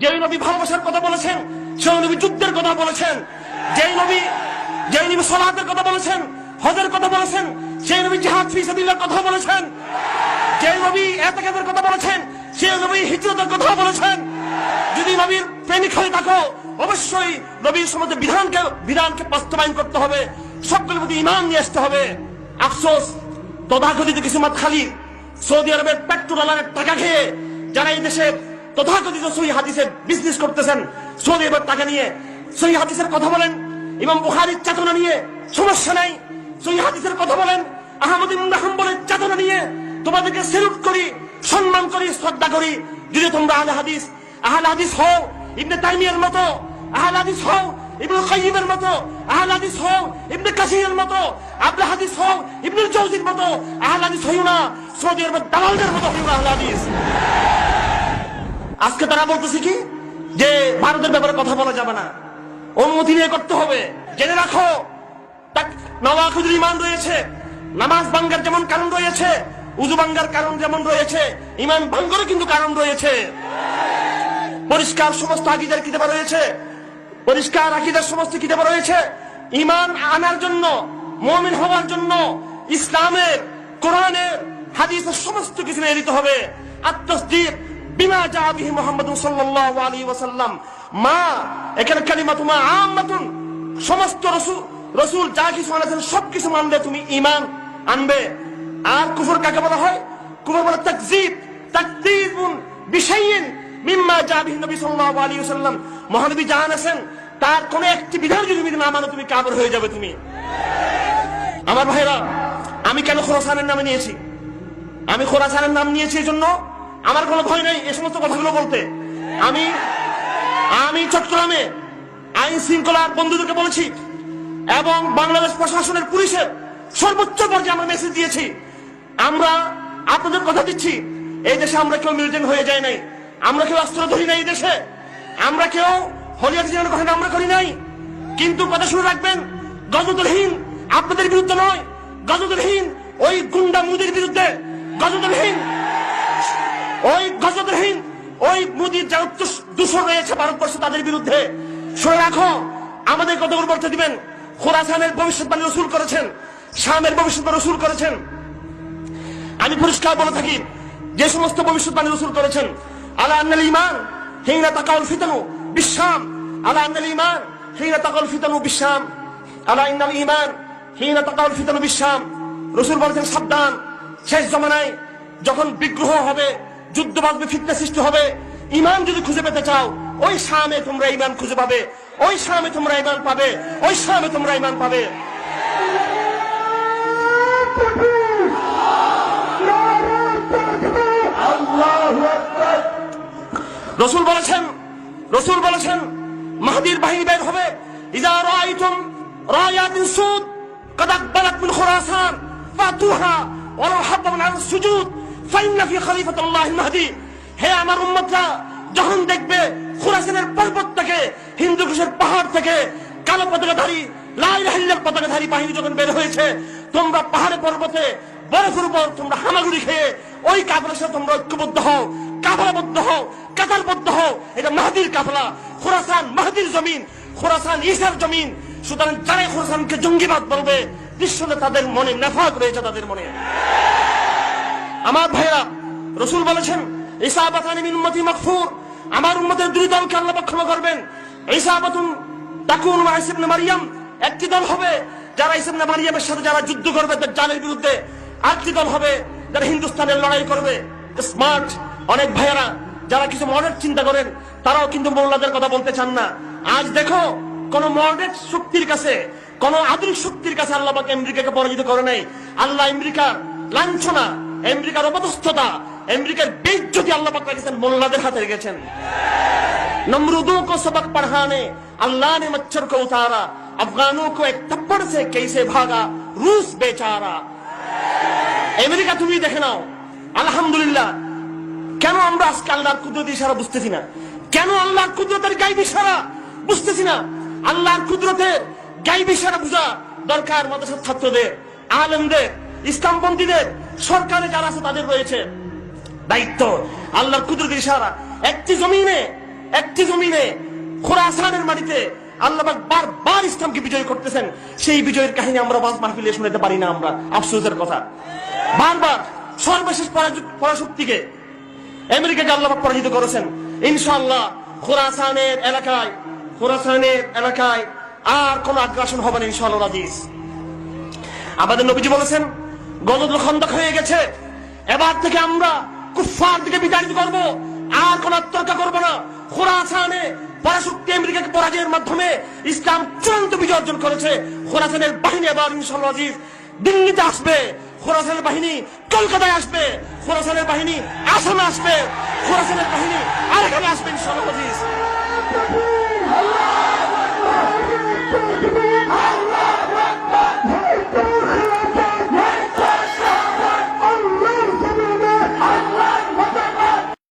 যে নবী ভালোবাসার কথা বলেছেন, সেই নবী যুদ্ধের কথা বলেছেন। যেই নবী সালাতের কথা বলেছেন, হজের কথা বলেছেন, সেই নবী জিহাদ ফি সাবিলিল্লাহর কথা বলেছেন। যে নবী ইতিকাফের কথা বলেছেন, সেই নবী হিজরতের কথা বলেছেন। যদি নবীর প্রেমিক হয়ে থাকো, অবশ্যই নবীর সমাজে বিধানকে বাস্তবায়ন করতে হবে, সবগুলোর প্রতি ঈমান নিয়ে আসতে হবে। আফসোস, তথাকথিত কিছু মাতখালী সৌদি আরবের পেট্রোডলারের টাকা খেয়ে যারা এই দেশে তথাকথিত সহিহ হাদিসের বিজনেস করতেছেন, সৌদি আরবের টাকা নিয়ে সহিহ হাদিসের কথা বলেন, ইমাম বুখারীর চেতনা নিয়ে সমস্যা নাই, সহিহ হাদিসের কথা বলেন, আহমদ ইবনে হাম্বলের চেতনা নিয়ে তোমাদেরকে স্যালুট করি, সম্মান করি, শ্রদ্ধা করি। যদি তোমরা আহলে হাদিস হও, ইবনে তাইমিয়ার মতো, আহলে হাদিস হও ইবনে কাইয়িমের মতো, আহলে হাদিস হও ইবনে কাসিরের মতো, আহলে হাদিস হও ইবনুল জাওজির মতো, আহলে হাদিস হইও না সৌদি আরবের দালালদের মতো হইও না আহলে হাদিস। আজকে তারা বলতেছে কি যে ভারতের ব্যাপারে কথা বলা যাবে না, অনুমতি নিয়ে করতে হবে। জেনে রাখো, নওয়াকিদুল ঈমান রয়েছে, নামাজ ভাঙ্গার যেমন কারণ রয়েছে, উযু ভাঙ্গার কারণ যেমন রয়েছে, ঈমান ভঙ্গেরও কিন্তু কারণ রয়েছে। পরিষ্কার সমস্ত আকীদার কিতাব রয়েছে, পরিষ্কার আকীদার সমস্ত কিতাব রয়েছে। ঈমান আনার জন্য, মুমিন হওয়ার জন্য ইসলামের, কোরআনের, হাদিসের সমস্ত কিছু মেনে নিতে হবে। আত-তাসদীক বিমা জা বিহি মুহাম্মাদুন সাল্লাল্লাহু আলাইহি ওয়াসাল্লাম, মা এখানে কালিমাতু মা আম্মাতুন, সমস্ত রাসূল যা কিছু আনেছেন সবকিছু মানলে তুমি ঈমান আনবে। আর কুফর কাকে বলা হয়? কুফর বলা তাকযীবুন বিশাইইন মিম্মা জা বিহি নবী সাল্লাল্লাহু আলাইহি ওয়াসাল্লাম, মহানবী যা আনেছেন তার কোন একটি বিধান যদি তুমি না মানো, তুমি কাফের হয়ে যাবে। তুমি আমার ভাইরা, আমি কেন খোরাসানের নাম নিয়েছি? আমি খোরাসানের নাম নিয়েছি এই জন্য আমার কোনো ভয় নেই এই সমস্ত কথাগুলো বলতে। আমি চট্টগ্রামে আইন শৃঙ্খলার বন্ধুদেরকে বলেছি এবং বাংলাদেশ প্রশাসনের পুলিশের সর্বোচ্চ পর্যায়ে আমরা মেসেজ দিয়েছি, আমরা আপনাদের কথা দিচ্ছি, এই দেশে আমরা কেউ মিলিটেন্ট হয়ে যায় নাই, আমরা কেউ অস্ত্র ধরি নাই, এই দেশে আমরা কেউ হলিয়াতি জীবনের কথা আমরা করি নাই। কিন্তু কথা শুনে রাখবেন, গজদলহীন আপনাদের বিরুদ্ধে নয়, গজদলহীন ওই গুন্ডা মুদির বিরুদ্ধে, গজদলহীন ওই মুদির যারা দূষণ রয়েছে ভারতবর্ষে তাদের বিরুদ্ধে। শুনে রাখো, আমাদের কতগুলো বলতে দিবেন, খোরাসানের ভবিষ্যৎবাণী রাসূল করেছেন, শামের ভবিষ্যৎবাণী রাসূল করেছেন। আমি পরিষ্কার বলে থাকি, যে সমস্ত ভবিষ্যৎবাণী রাসূল করেছেন, আলা আন্নাল ঈমান হিনা তাকাউল ফিতানু বিশাম, আলা আন্নাল ঈমান হিনা তাকাউল ফিতানু বিশাম, আলা ইন্নাল ঈমান হিনা তাকাউল ফিতানু বিশাম। রাসূল বলেছেন, সাবধান, শেষ জামানায় যখন বিগ্রহ হবে, যুদ্ধ বাঁধবে, ফিতনা সৃষ্টি হবে, ঈমান যদি খুঁজে পেতে চাও, ওই শামে তোমরা ঈমান খুঁজে পাবে, ওই শামে তোমরা ঈমান পাবে, ওই শামে তোমরা ঈমান পাবে। রাসূল বলেছেন মাহদীর বাহিনী বের হবে, ইযা রাআইতুম রায়াতিন সুদ قد اقبلت من خراسان فاتوها ولو حبوا من السجود فإن في خليفة الله المهدي। হে আমার উম্মতরা, যখন দেখবে খোরাসানের পর্বত থেকে, হিন্দু কুশের পাহাড় থেকে কালো পতাকাধারী, লা ইলাহা ইল্লাল্লাহ পতাকাধারী বাহিনী যখন বের হয়েছে, তোমরা পাহাড়ে পর্বতে বরফের উপর তোমরা হামাগুড়ি খেয়ে ওই কাফেলার সাথে তোমরা ঐক্যবদ্ধ হও, কাফেলাবদ্ধ হও, কাতারবদ্ধ হও। এটা মাহদীর কাফেলা, খোরাসান মাহদীর জমিন, খোরাসান ঈসার জমিন। সুতরাং যারা খোরাসানকে জঙ্গিবাদ বলবে, নিশ্চয় তাদের মনে নেফাক রয়েছে, তাদের মনে। আমার ভাইরা, রাসূল বলেছেন, ইসাবাতানি মিন উম্মতি মাগফুর, আমার উম্মতের দুই দলকে আল্লাহ ক্ষমা করবেন। ইসাবাতুন তাকুনু মা ঈসা ইবনে মারইয়াম, একটি দল হবে যারা ঈসা ইবনে মারইয়ামের সাথে যারা যুদ্ধ করবে দাজ্জালের বিরুদ্ধে, আরেকটি দল হবে যারা হিন্দুস্তানের লড়াই করবে। স্মার্ট অনেক ভাইয়েরা যারা কিছু মডার্ন চিন্তা করেন, তারাও কিন্তু মোল্লাদের কথা বলতে চান না। আজ দেখো, কোন মডার্ন শক্তির কাছে, কোন আধুনিক শক্তির কাছে আল্লাহ পাক আমেরিকাকে পরাজিত করে নাই। আল্লাহ আমেরিকার লাঞ্ছনা, আমেরিকার অপদস্থতা, আমেরিকার বেইজ্জতি আল্লাহ পাক রেখেছেন মোল্লাদের হাতে রেখেছেন। नमरूदों को सबक पढ़ाने अल्लाह ने मच्छर को उतारा, अफगानों को एक थप्पड़ से कैसे भागा रूस बेचारा। আমেরিকা তুমি দেখে নাও, আলহামদুলিল্লাহ, কেন আমরা আজকে আল্লাহর কুদরতের ইশারা বুঝতেছি না? কেন আল্লাহর কুদরতের গায়েবী ইশারা বুঝতেছি না? আল্লাহর কুদরতের গায়েবী ইশারা বুঝা দরকার মাদ্রাসার ছাত্রদের, আলেমদের, ইসলামপন্থীদের, সরকারে যারা আছে তাদের রয়েছে দায়িত্ব। আল্লাহর কুদরতের ইশারা, একটি জমিনে একটি জমিনে খোরাসানের মাটিতে আল্লাহ পাক বারবার ইসলামকে বিজয় করতেছেন। সেই বিজয়ের কাহিনী আমরা ওয়াজ মাহফিলে শুনতে পারি না। আমরা আফসোসের কথা, বারবার সর্বশেষ পরাশক্তিকে আমেরিকাকে আল্লাহ পাক পরাজিত করেছেন। ইনশাআল্লাহ খোরাসানের এলাকায় আর কোন আগ্রাসন হবে না ইনশাআল্লাহ আজিজ। আমাদের নবীজি বলেছেন গজদুল খন্দক হয়ে গেছে, এবার থেকে আমরা কুফফার দিকে বিতাড়িত করব, আর কোন আত্মরক্ষা করব না। খোরাসানে পরাশক্তি আমেরিকাকে পরাজয়ের মাধ্যমে ইসলাম চূড়ান্ত বিজয় অর্জন করেছে। খোরাসানের বাহিনী এবার ইনশাআল্লাহ আজিজ দিল্লিতে আসবে, খোরাসানের বাহিনী কলকাতায় আসবে, খোরাসানের বাহিনী আসামে আসবে, খোরাসানের বাহিনী আরেকখানে আসবে ইনশাআল্লাহ আজিজ।